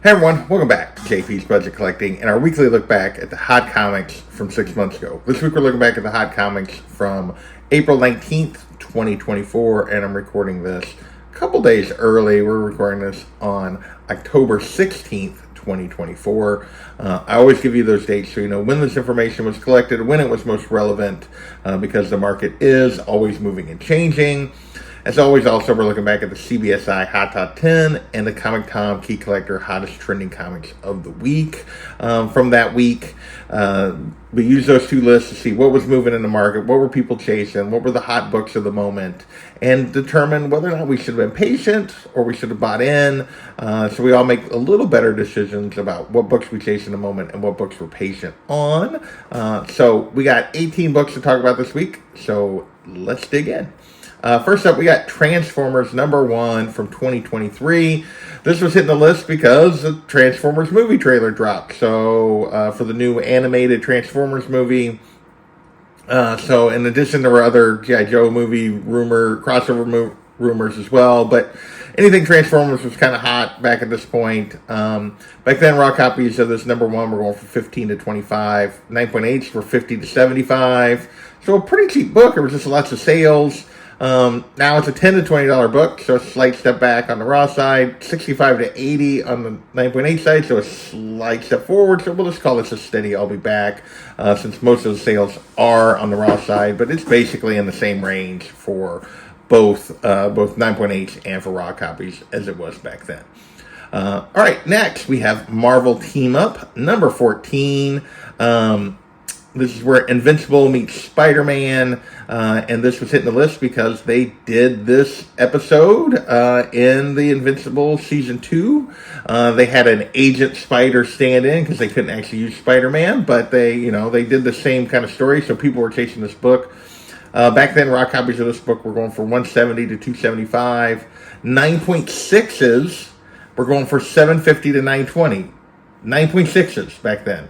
Hey everyone, welcome back to JP's Budget Collecting and our weekly look back at the hot comics from 6 months ago. This week we're looking back at the hot comics from April 19th, 2024, and I'm recording this a couple days early. We're recording this on October 16th, 2024. I always give you those dates so you know when this information was collected, when it was most relevant, because the market is always moving and changing. As always, also, we're looking back at the CBSI Hot Top 10 and the Comic Tom Key Collector Hottest Trending Comics of the Week. From that week, we use those two lists to see what was moving in the market, what were people chasing, what were the hot books of the moment, and determine whether or not we should have been patient or we should have bought in. So we all make a little better decisions about what books we chase in the moment and what books we're patient on. So we got 18 books to talk about this week, so let's dig in. First up, we got Transformers #1 from 2023. This was hitting the list because the Transformers movie trailer dropped. So, for the new animated Transformers movie. So, in addition, there were other G.I. Joe movie crossover rumors as well. But anything Transformers was kind of hot back at this point. Back then, raw copies of this #1 were going for 15 to 25. 9.8s were 50 to 75. So, a pretty cheap book. There was just lots of sales. Now it's a $10 to $20 book, so a slight step back on the raw side, 65 to 80 on the 9.8 side, so a slight step forward. So we'll just call this a steady I'll be back, since most of the sales are on the raw side, but it's basically in the same range for both 9.8s and for raw copies as it was back then. All right, next we have Marvel Team Up #14. This is where Invincible meets Spider-Man, and this was hitting the list because they did this episode in the Invincible Season 2. They had an Agent Spider stand in because they couldn't actually use Spider-Man, but they did the same kind of story, so people were chasing this book. Back then, raw copies of this book were going for $170 to $275. 9.6s were going for $750 to $920. 9.6s back then.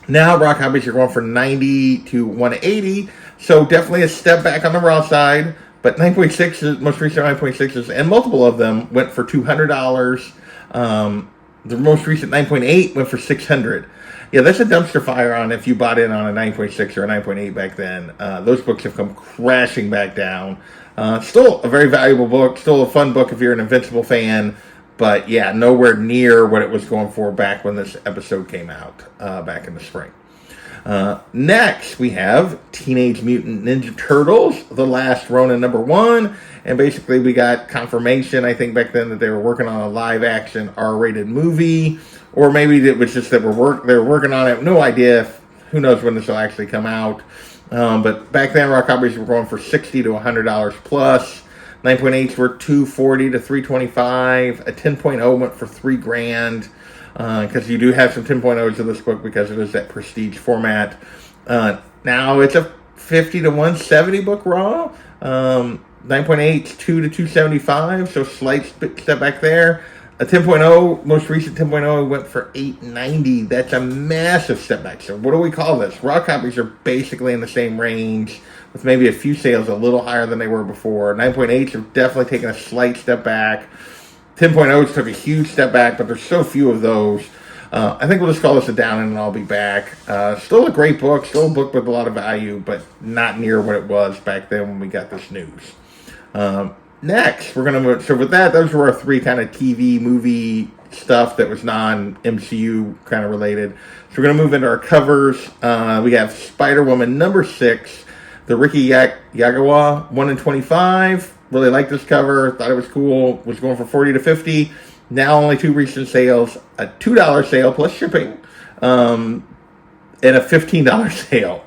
Now, raw copies are going for $90 to $180, so definitely a step back on the raw side, but 9.6s, most recent 9.6s, and multiple of them went for $200. The most recent 9.8 went for $600. Yeah, that's a dumpster fire on if you bought in on a 9.6 or a 9.8 back then. Those books have come crashing back down. Still a very valuable book, still a fun book if you're an Invincible fan. But yeah, nowhere near what it was going for back when this episode came out back in the spring. Next, we have Teenage Mutant Ninja Turtles, The Last Ronin #1. And basically, we got confirmation, I think, back then that they were working on a live-action R-rated movie. Or maybe it was just that they were working on it. No idea. Who knows when this will actually come out. But back then, raw copies were going for $60 to $100 plus. 9.8s were $240 to $325. A 10.0 went for $3,000. Because you do have some 10.0s in this book because it is that prestige format. Now it's a $50 to $170 book raw. 9.8s, $2 to $275. So slight step back there. A 10.0, most recent 10.0 went for $890. That's a massive step back. So what do we call this? Raw copies are basically in the same range, with maybe a few sales a little higher than they were before. 9.8s have definitely taken a slight step back. 10.0s took a huge step back, but there's so few of those. I think we'll just call this a down and I'll be back. Still a great book, still a book with a lot of value, but not near what it was back then when we got this news. Next, we're going to, so with that, those were our three kind of TV, movie stuff that was non-MCU kind of related. So we're going to move into our covers. We have Spiderwoman #6, the Ricky Yagawa 1 in 25. Really liked this cover, thought it was cool, was going for $40 to $50. Now only two recent sales, a $2 sale plus shipping, and a $15 sale.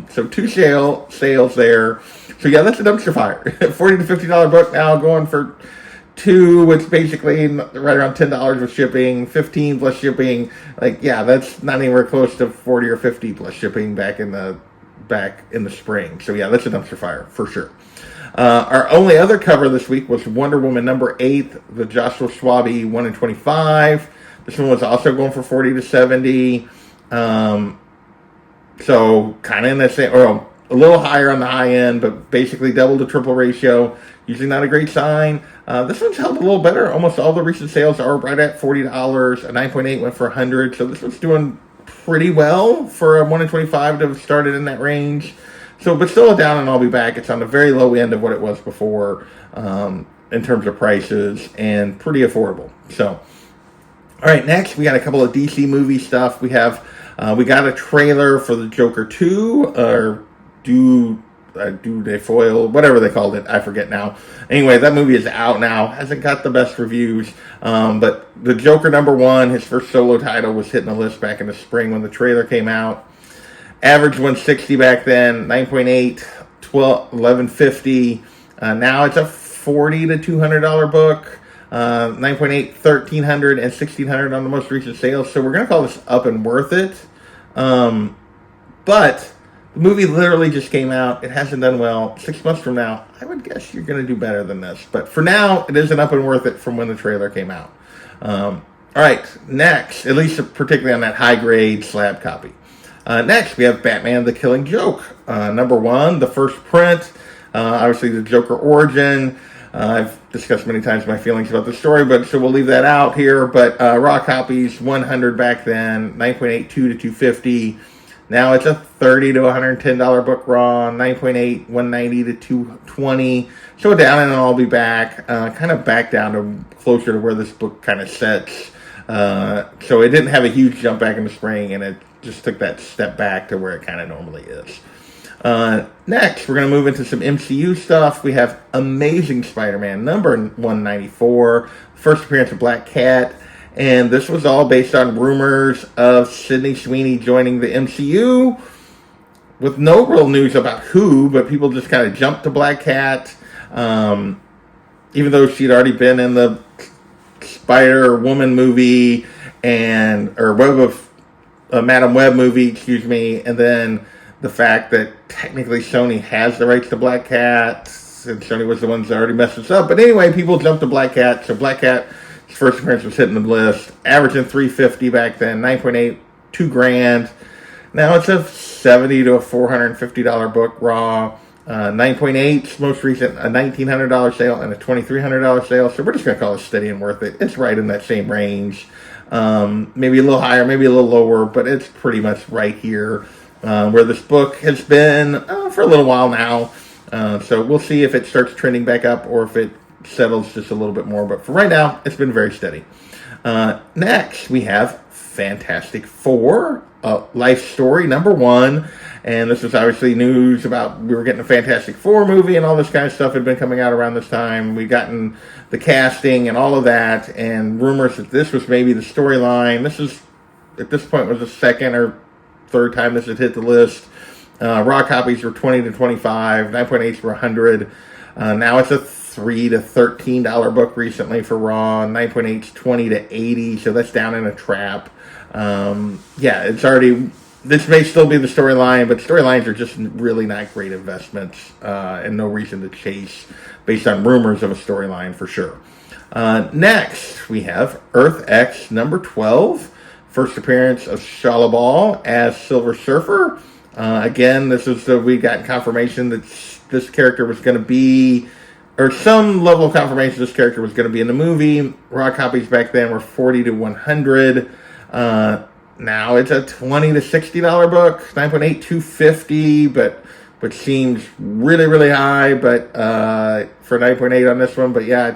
So two sales there. So yeah, that's a dumpster fire. $40 to $50 book now going for $2, which basically right around $10 with shipping, $15 plus shipping. Like, yeah, that's not anywhere close to $40 or $50 plus shipping back in the spring. So yeah, that's a dumpster fire for sure. Our only other cover this week was Wonder Woman #8, the Joshua Schwabe 1 in 25. This one was also going for $40 to $70. So kind of in the same, or a little higher on the high end, but basically double to triple ratio. Usually not a great sign. This one's held a little better. Almost all the recent sales are right at $40. A 9.8 went for $100. So this one's doing pretty well for a 1 in 25 to have started in that range. So, but still a down and I'll be back. It's on the very low end of what it was before in terms of prices and pretty affordable. So, all right, next we got a couple of DC movie stuff. We got a trailer for the Joker 2 or Do de Foil, whatever they called it, I forget now. Anyway, that movie is out now. Hasn't got the best reviews, but the Joker #1, his first solo title, was hitting the list back in the spring when the trailer came out. Average 160 back then, 9.8, 1150. Now it's a $40 to $200 book. 9.8, 1,300, and 1,600 on the most recent sales. So we're going to call this up and worth it. But the movie literally just came out. It hasn't done well. 6 months from now, I would guess you're going to do better than this. But for now, it isn't up and worth it from when the trailer came out. All right, next, at least particularly on that high-grade slab copy. Next, we have Batman the Killing Joke. #1, the first print. Obviously, the Joker origin. I've discussed many times my feelings about the story, but so we'll leave that out here. But raw copies, 100 back then, 9.82 to 250. Now it's a $30 to $110 book raw, 9.8, 190 to 220. So down and I'll be back, kind of back down to closer to where this book kind of sets. So it didn't have a huge jump back in the spring, and it just took that step back to where it kind of normally is. Next, we're going to move into some MCU stuff. We have Amazing Spider-Man #194, first appearance of Black Cat. And this was all based on rumors of Sydney Sweeney joining the MCU with no real news about who, but people just kind of jumped to Black Cat. Even though she'd already been in the Spider-Woman movie or Madam Web movie, excuse me, and then the fact that technically Sony has the rights to Black Cat, and Sony was the ones that already messed this up. But anyway, people jumped to Black Cat, so Black Cat, his first appearance was hitting the list, averaging $350 back then, 9.8, $2,000. Now it's a $70 to a $450 book raw, 9.8, most recent a $1,900 sale and a $2,300 sale. So we're just going to call it steady and worth it. It's right in that same range, maybe a little higher, maybe a little lower, but it's pretty much right here where this book has been for a little while now. So we'll see if it starts trending back up or if it settles just a little bit more, but for right now, it's been very steady. Next, we have Fantastic Four, Life Story #1, and this is obviously news about we were getting a Fantastic Four movie and all this kind of stuff had been coming out around this time. We'd gotten the casting and all of that, and rumors that this was maybe the storyline. This is, at this point, was the second or third time this had hit the list. Raw copies were 20 to 25, 9.8s were 100. Now it's a $3 to $13 book recently for raw, 9.8's 20 to 80, so that's down in a trap. It's already, this may still be the storyline, but storylines are just really not great investments, and no reason to chase based on rumors of a storyline for sure. Next, we have Earth X #12, first appearance of Shia LaBeouf as Silver Surfer. Again, we got confirmation that this character was going to be, or some level of confirmation this character was going to be in the movie. Raw copies back then were 40 to 100. Now it's a $20 to $60 book, 9.8, 250, but seems really, really high, but for 9.8 on this one. But yeah,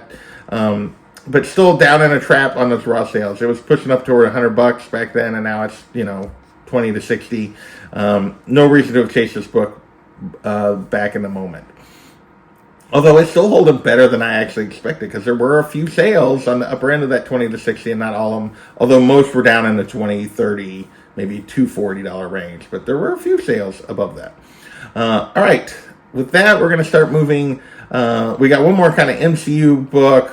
but still down in a trap on those raw sales. It was pushing up toward $100 back then, and now it's 20 to 60. No reason to have chased this book back in the moment. Although it's still holding better than I actually expected, because there were a few sales on the upper end of that 20 to 60, and not all of them, although most were down in the 20, 30, maybe $240 range, but there were a few sales above that. All right, with that, we're going to start moving. We got one more kind of MCU book,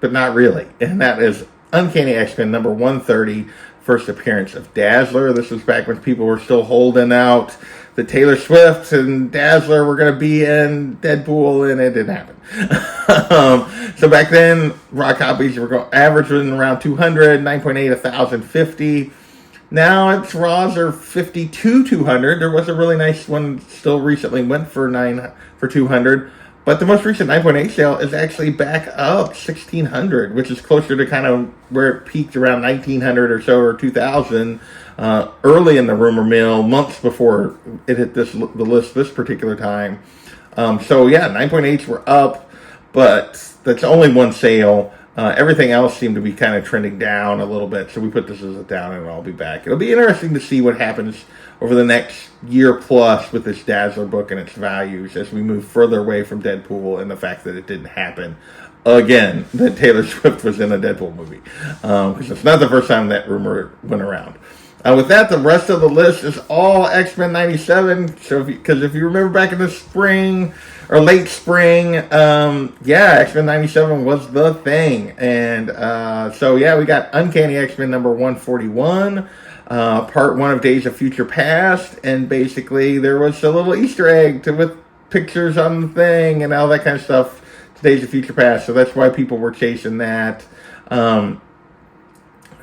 but not really, and that is Uncanny XMen #130, first appearance of Dazzler. This was back when people were still holding out the Taylor Swift and Dazzler were going to be in Deadpool, and it didn't happen. So back then, raw copies were averaging around 200, 9.8, 1,050. Now its Raws are 52,200. There was a really nice one still recently went for 200, but the most recent 9.8 sale is actually back up 1,600, which is closer to kind of where it peaked around 1,900 or so, or 2,000 early in the rumor mill, months before it hit the list this particular time. So yeah, 9.8s were up, but that's only one sale. Everything else seemed to be kind of trending down a little bit, so we put this as a down, and I'll be back. It'll be interesting to see what happens over the next year plus with this Dazzler book and its values as we move further away from Deadpool and the fact that it didn't happen again, that Taylor Swift was in a Deadpool movie. Because it's not the first time that rumor went around. With that, the rest of the list is all X-Men 97. So, because if you remember back in the spring or late spring, X-Men 97 was the thing. And so, yeah, we got Uncanny X-Men number 141, part 1 of Days of Future Past. And basically, there was a little Easter egg with pictures on the thing and all that kind of stuff to Days of Future Past. So that's why people were chasing that.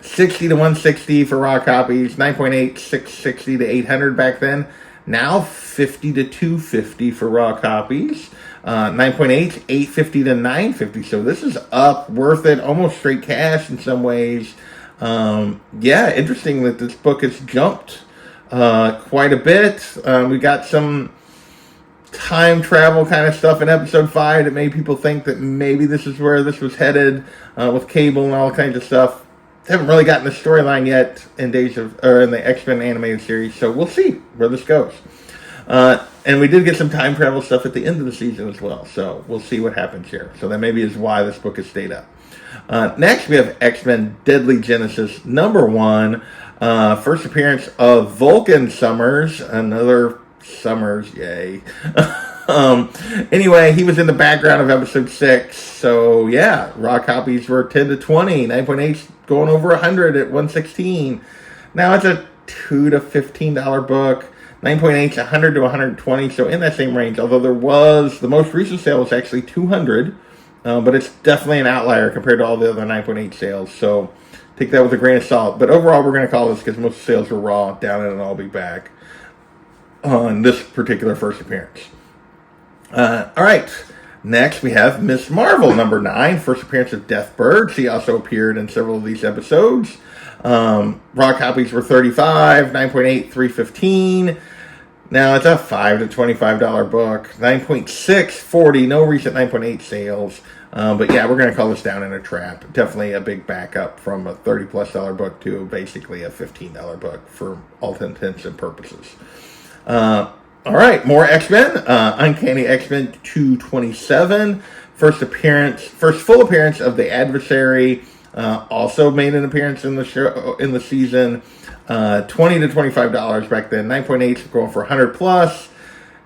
60 to 160 for raw copies, 9.8, 660 to 800 back then. Now 50 to 250 for raw copies. 9.8, 850 to 950. So this is up, worth it, almost straight cash in some ways. Interesting that this book has jumped quite a bit. We got some time travel kind of stuff in episode 5 that made people think that maybe this is where this was headed with Cable and all kinds of stuff. Haven't really gotten the storyline yet in the X-Men animated series, so we'll see where this goes. And we did get some time travel stuff at the end of the season as well, so we'll see what happens here. So that maybe is why this book has stayed up. Next, we have X-Men Deadly Genesis number 1, first appearance of Vulcan Summers, another Summers, yay. Anyway, he was in the background of episode 6. So yeah, raw copies were 10 to 20, 9.8 going over 100 at 116. Now it's a $2 to $15 book. 9.8 100 to 120, so in that same range. Although the most recent sale was actually 200, but it's definitely an outlier compared to all the other 9.8 sales. So take that with a grain of salt. But overall, we're going to call this because most sales were raw, down and I'll be back on this particular first appearance. All right. Next, we have Miss Marvel, number 9, first appearance of Deathbird. She also appeared in several of these episodes. Raw copies were 35, 9.8, 315. Now it's a $5 to $25 book. 9.6, 40. No recent 9.8 sales. But yeah, we're going to call this down in a trap. Definitely a big backup from a $30+ book to basically a $15 book for all intents and purposes. All right, more X-Men. Uncanny X-Men 227. First full appearance of the Adversary. Also made an appearance in the show in the season. $20 to $25 back then. 9.8 going for 100+,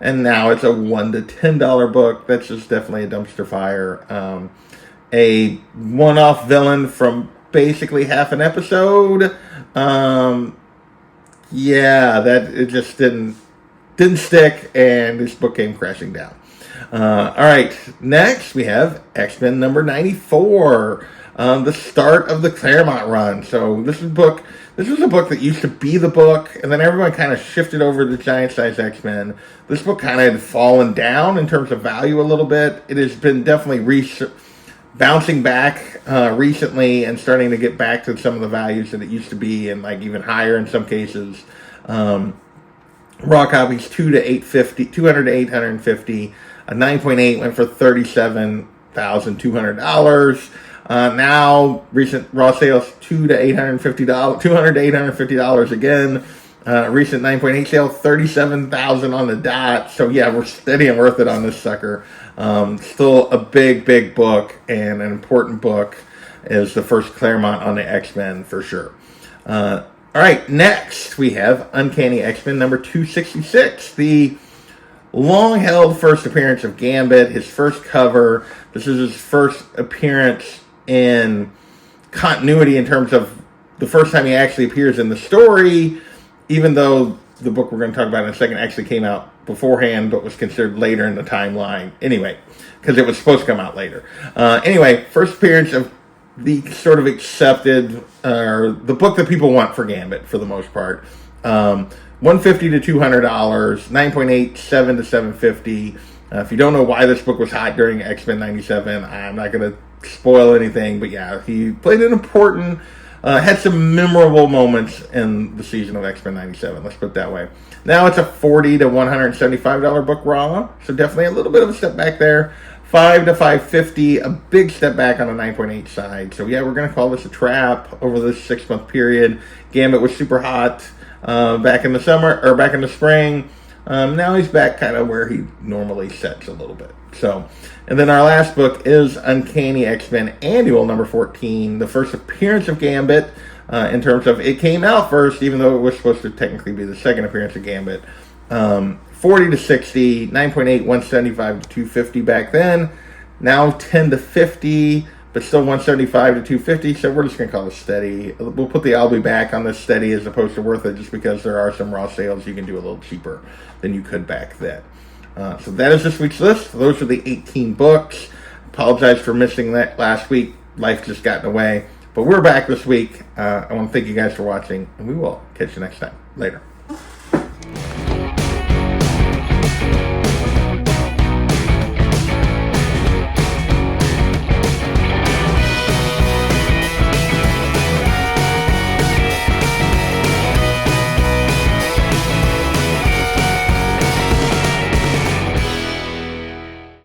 and now it's a $1 to $10 book. That's just definitely a dumpster fire. A one-off villain from basically half an episode. That it just didn't stick, and this book came crashing down. All right, next we have X-Men number 94, the start of the Claremont run. So this was a book that used to be the book, and then everyone kind of shifted over to Giant Size X-Men. This book kind of had fallen down in terms of value a little bit. It has been definitely bouncing back recently and starting to get back to some of the values that it used to be, and like even higher in some cases. Raw copies 200 to 850. A 9.8 went for $37,200. Now recent raw sales $200 to $850 again. Recent 9.8 sale $37,000 on the dot. So yeah, we're steady and worth it on this sucker. Still a big book, and an important book is the first Claremont on the X-Men for sure. All right, next we have Uncanny X-Men number 266, the long-held first appearance of Gambit, his first cover. This is his first appearance in continuity in terms of the first time he actually appears in the story, even though the book we're going to talk about in a second actually came out beforehand, but was considered later in the timeline. Anyway, because it was supposed to come out later. First appearance of the sort of accepted, or the book that people want for Gambit for the most part. $150 to $200, 9.8, 7 to 750. If you don't know why this book was hot during X-Men 97, I'm not going to spoil anything, but yeah, he played an important, had some memorable moments in the season of X-Men 97, let's put it that way. Now it's a $40 to $175 book raw, so definitely a little bit of a step back there. $5 to $550, a big step back on the 9.8 side. So yeah, we're going to call this a trap over this 6-month period. Gambit was super hot back in the summer, or back in the spring. Now he's back kind of where he normally sets a little bit. So, and then our last book is Uncanny XMen Annual number 14, the first appearance of Gambit, in terms of it came out first, even though it was supposed to technically be the second appearance of Gambit. 40 to 60, 9.8, 175 to 250 back then. Now 10 to 50, but still 175 to 250. So we're just going to call it steady. We'll put the I'll be back on this steady as opposed to worth it, just because there are some raw sales you can do a little cheaper than you could back then. So that is this week's list. Those are the 18 books. Apologize for missing that last week. Life just got in the way. But we're back this week. I want to thank you guys for watching, and we will catch you next time. Later.